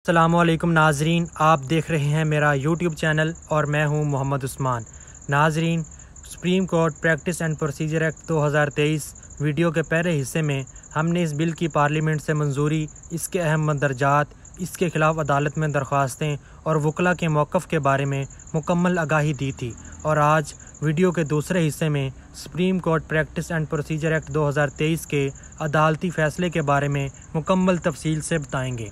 अस्सलामुअलैकुम नाजरीन, आप देख रहे हैं मेरा यूट्यूब चैनल और मैं हूं मोहम्मद उस्मान। नाजरीन, supreme court practice and procedure act 2023 video के पहले हिस्से में हमने इस बिल की पार्लियामेंट से मंजूरी, इसके अहम मंदरजात, इसके ख़िलाफ़ अदालत में दरख्वास्तें और वकला के मौक़िफ़ के बारे में मुकम्मल आगाही दी थी। और आज वीडियो के दूसरे हिस्से में supreme court practice and procedure act 2023 के अदालती फ़ैसले के बारे में मुकम्मल तफसील से बताएँगे।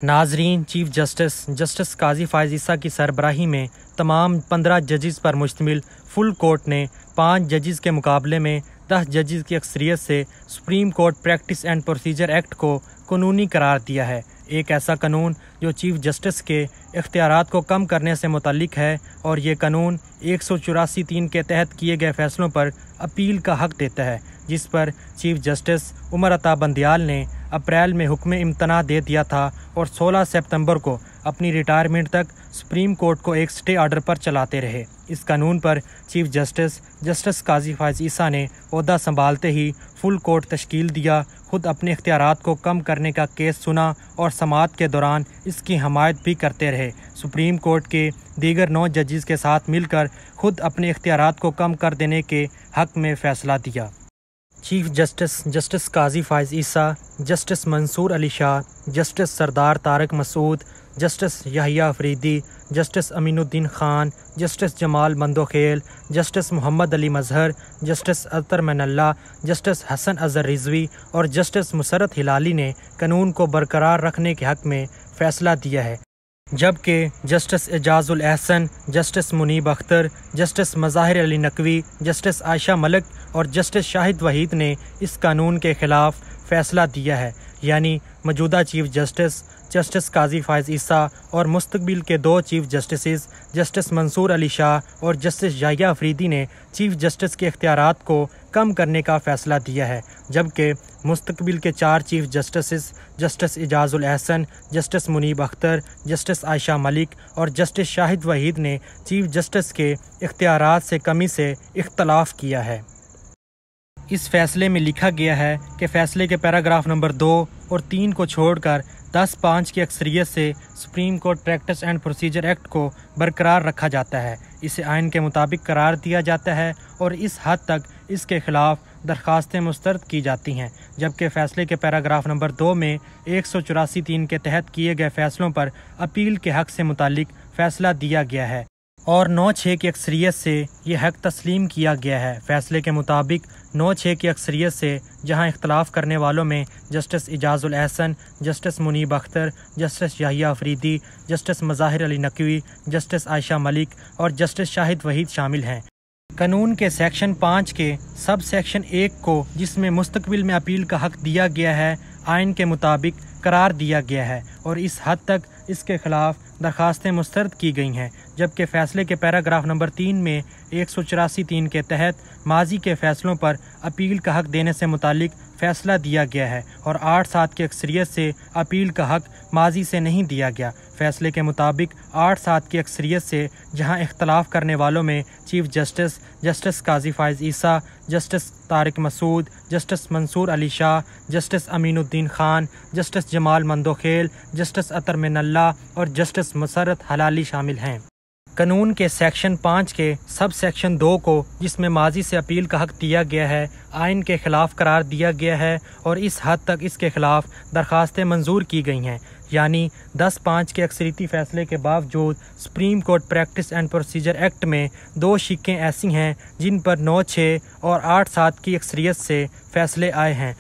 नाजरीन, चीफ जस्टिस काजी फ़ाइज़ ईसा की सरबराही में तमाम 15 जजेस पर मुश्तमिल फुल कोर्ट ने 5 जजेस के मुकाबले में 10 जजेस की अक्सरियत से supreme court practice and procedure act को कानूनी करार दिया है। एक ऐसा कानून जो चीफ जस्टिस के इख्तियारात को कम करने से मुतल्लिक है और ये कानून 184(3) के तहत किए गए फ़ैसलों पर अपील का हक़ देता है, जिस पर चीफ जस्टिस उमर अता बंदियाल ने अप्रैल में हुक्म इम्तना दे दिया था और 16 सितंबर को अपनी रिटायरमेंट तक सुप्रीम कोर्ट को एक स्टे ऑर्डर पर चलाते रहे। इस कानून पर चीफ जस्टिस काजी फ़ाइज़ ईसा ने ओहदा संभालते ही फुल कोर्ट तश्कील दिया, खुद अपने इख्तियारात को कम करने का केस सुना और समाअत के दौरान इसकी हमायत भी करते रहे। सुप्रीम कोर्ट के दीगर 9 जजेस के साथ मिलकर खुद अपने इख्तियारात को कम कर देने के हक़ में फ़ैसला दिया। Chief justice Qazi Faiz Isa, justice Mansoor Ali Shah, justice Sardar Tariq Masood, justice Yahya Afridi, justice Aminuddin Khan, justice Jamal Mandokhail, justice Mohammad Ali Mazhar, justice Athar Minallah, justice Hasan Azhar Rizvi और जस्टिस मुसरत हिलाली ने कानून को बरकरार रखने के हक़ में फ़ैसला दिया है, जबकि justice Ejazul Ahsan, justice Munib Akhtar, justice Mazahir Ali Naqvi, justice Ayesha Malik और जस्टिस शाहिद वहीद ने इस कानून के ख़िलाफ़ फ़ैसला दिया है। यानी मौजूदा चीफ जस्टिस काजी फ़ाइज़ ईसा और मुस्तकबिल के 2 chief justice justice Mansoor Ali Shah और जस्टिस याहिया अफरीदी ने चीफ जस्टिस के इख्तियारात को कम करने का फ़ैसला दिया है, जबकि मुस्तकबिल के 4 chief justice Ejazul Ahsan, justice Munib Akhtar, justice Ayesha Malik और जस्टिस शाहिद वहीद ने चीफ जस्टिस के इख्तियारात से कमी से इख्तलाफ किया है। इस फैसले में लिखा गया है कि फ़ैसले के पैराग्राफ नंबर 2 और 3 को छोड़कर 10-5 की अक्सरियत से supreme court practice and procedure act को बरकरार रखा जाता है। इसे आइन के मुताबिक करार दिया जाता है और इस हद तक इसके ख़िलाफ़ दरख्वास्तें मुस्तरद की जाती हैं, जबकि फ़ैसले के पैराग्राफ नंबर 2 में 184(3) के तहत किए गए फ़ैसलों पर अपील के हक़ से मुतालिक फ़ैसला दिया गया है और 9-6 की अक्सरियत से ये हक़ तस्लीम किया गया है। फ़ैसले के मुताबिक 9-6 की अक्सरियत से जहां इख्तलाफ करने वालों में justice Ejazul Ahsan, justice Munib Akhtar, justice Yahya Afridi, justice Mazahir Ali Naqvi, justice Ayesha Malik और जस्टिस शाहिद वहीद शामिल हैं। कानून के सेक्शन 5 के सब सेक्शन 1 को, जिसमें मुस्तकबिल में अपील का हक़ दिया गया है, आइन के मुताबिक करार दिया गया है और इस हद तक इसके ख़िलाफ़ दरख्वास्तें मुस्तरद की गई हैं, जबकि फ़ैसले के पैराग्राफ नंबर 3 में 184(3) के तहत माजी के फ़ैसलों पर अपील का हक़ देने से मुतालिक फ़ैसला दिया गया है और 8-7 की अक्सरियत से अपील का हक़ माजी से नहीं दिया गया। फ़ैसले के मुताबिक 8-7 की अक्सरियत से जहां इख्तलाफ करने वालों में chief justice Qazi Faiz Isa, justice Tariq Masood, justice Mansoor Ali Shah, justice Aminuddin Khan, justice Jamal Mandokhail, justice Athar Minallah और जस्टिस मुसरत हिलाली शामिल हैं। कानून के सेक्शन 5 के सब सेक्शन 2 को, जिसमें माजी से अपील का हक़ दिया गया है, आइन के ख़िलाफ़ करार दिया गया है और इस हद तक इसके ख़िलाफ़ दरख्वास्तें मंजूर की गई हैं। यानी 10-5 के अक्सरियती फ़ैसले के बावजूद supreme court practice and procedure act में 2 शिक्कें ऐसी हैं जिन पर 9-6 और 8-7 की अक्सरियत से फ़ैसले आए हैं।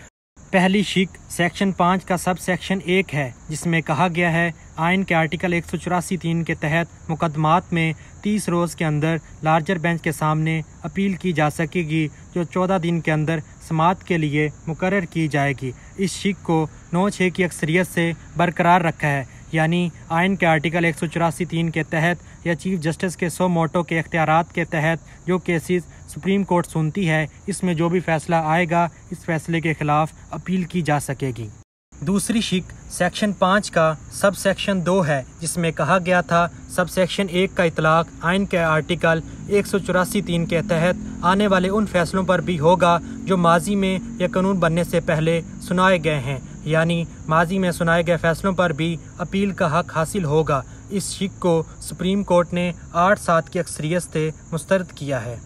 पहली शिक सेक्शन 5 का सब सेक्शन 1 है, जिसमें कहा गया है आइन के आर्टिकल 184(3) के तहत मुकदमात में 30 रोज़ के अंदर लार्जर बेंच के सामने अपील की जा सकेगी, जो 14 दिन के अंदर समाअत के लिए मुकर्रर की जाएगी। इस शिक को 9-6 की अक्सरियत से बरकरार रखा है, यानी आइन के आर्टिकल 184(3) के तहत या चीफ जस्टिस के सो मोटो के इख्तियारात के तहत जो केसेस सुप्रीम कोर्ट सुनती है, इसमें जो भी फ़ैसला आएगा इस फ़ैसले के ख़िलाफ़ अपील की जा सकेगी। दूसरी शिक सेक्शन 5 का सब सेक्शन 2 है, जिसमें कहा गया था सब सेक्शन 1 का इतलाक़ आइन के आर्टिकल 184(3) के तहत आने वाले उन फैसलों पर भी होगा जो माजी में या कानून बनने से पहले सुनाए गए हैं। यानी माजी में सुनाए गए फैसलों पर भी अपील का हक हासिल होगा। इस शिक को सुप्रीम कोर्ट ने 8-7 की अक्सरियत से मुस्तरद किया है,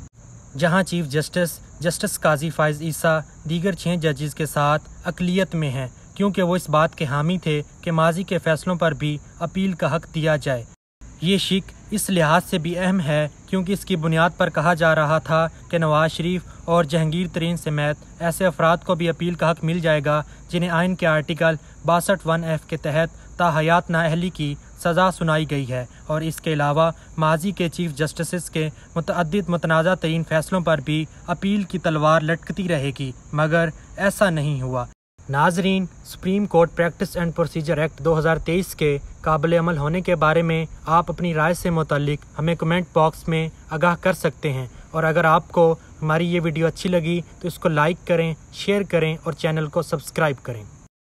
जहां चीफ जस्टिस काजी फाइज ईसा दीगर 6 जजेस के साथ अकलियत में हैं, क्योंकि वो इस बात के हामी थे कि माजी के फैसलों पर भी अपील का हक दिया जाए। ये शिक इस लिहाज से भी अहम है क्योंकि इसकी बुनियाद पर कहा जा रहा था कि नवाज शरीफ और जहांगीर तरीन समेत ऐसे अफराद को भी अपील का हक मिल जाएगा जिन्हें आइन के आर्टिकल 62(1)(f) के तहत ताहयात नाअहली की सज़ा सुनाई गई है, और इसके अलावा माजी के चीफ जस्टिस के मुतअद्दिद मुतनाज़ा तरीन फैसलों पर भी अपील की तलवार लटकती रहेगी, मगर ऐसा नहीं हुआ। नाजरीन, supreme court practice and procedure act 2023 के काबिल अमल होने के बारे में आप अपनी राय से मुताल्लिक हमें कमेंट बॉक्स में आगाह कर सकते हैं, और अगर आपको हमारी ये वीडियो अच्छी लगी तो इसको लाइक करें, शेयर करें और चैनल को सब्सक्राइब करें।